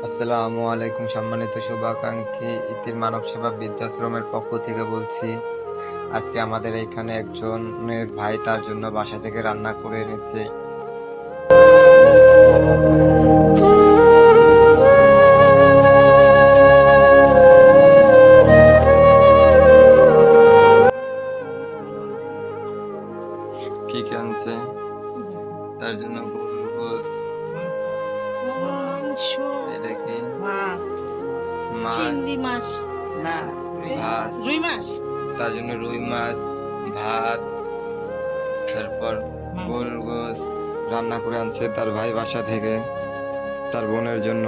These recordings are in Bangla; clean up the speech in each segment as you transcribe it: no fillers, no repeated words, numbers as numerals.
আসসালামু আলাইকুম সম্মানিত শুভাকাঙ্ক্ষী ইতির মানব সেবা বৃদ্ধাশ্রমের পক্ষ থেকে বলছি। আজকে আমাদের এখানে একজনের ভাই তার জন্য বাসা থেকে রান্না করে এনেছে। কি কি আনছে তার জন্য? গোস, মাংস, এটা কি? ভাত, মাছ, চিংড়ি মাছ, না ভাত, রুই মাছ, তার জন্য রুই মাছ, ভাত, তারপর গরুর গোস রান্না করে আনছে তার ভাই বাসা থেকে তার বোনের জন্য।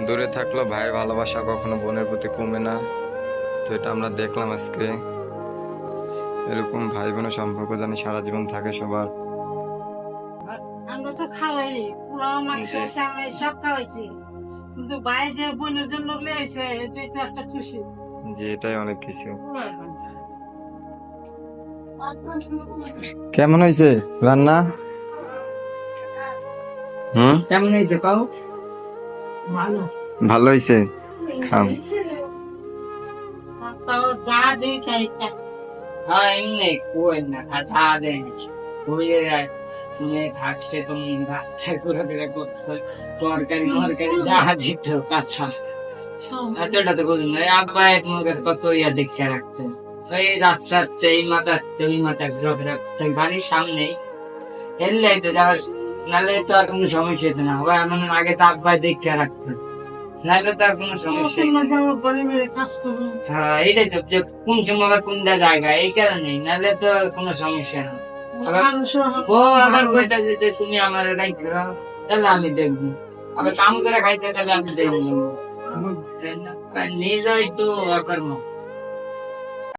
দূরে থাকলেও ভাইয়ের ভালোবাসা কখনো বোনের প্রতি কমে না। তো এটা আমরা দেখলাম আজকে। এরকম ভাই বোনের সম্পর্ক জানি সারা জীবন থাকে সবার। আমরা তো খাওয়াই পোলাও মাংস জি। সামনে সব খাওয়াইছি, কিন্তু ভাই যে বোনের জন্য লেগেছে এটাই তো একটা খুশি। যে এটাই অনেক কিছু। কেমন হয়েছে রান্না? কেমন হয়েছে পাও? ভালো ভালো হয়েছে। খাম। তাও যা দেই খাই হ্যাঁ এমনি কই না খাসা দেন কইয়ে যায় তুমি থাকছে তুমি রাস্তায় করে দিলে তরকারি মরকারি যা দিত কাঁচা এতটা তো বুঝুন না আব্বা তোমাকে কত ইয়া দেখে রাখতে ওই রাস্তাতে এই মাথাতে ওই মাথা ড্রপ রাখতে গাড়ির সামনেই এলে তো যাওয়ার নাহলে তো আর কোনো সমস্যা হতো না আবার এমন আগে তো আব্বাই দেখে রাখতো নাহলে তো আর কোনো সমস্যা পরিবারে কাজ করবো। হ্যাঁ এইটাই তো যে কোন সময় বা কোনটা জায়গা এই কারণেই নাহলে তো কোনো সমস্যা না ও আবার কইতা যে তুমি আমার এটাই করো তাহলে আমি দেখবো আবার কাম করে খাইতে তাহলে আমি দেখবো নিজেই তো কর্ম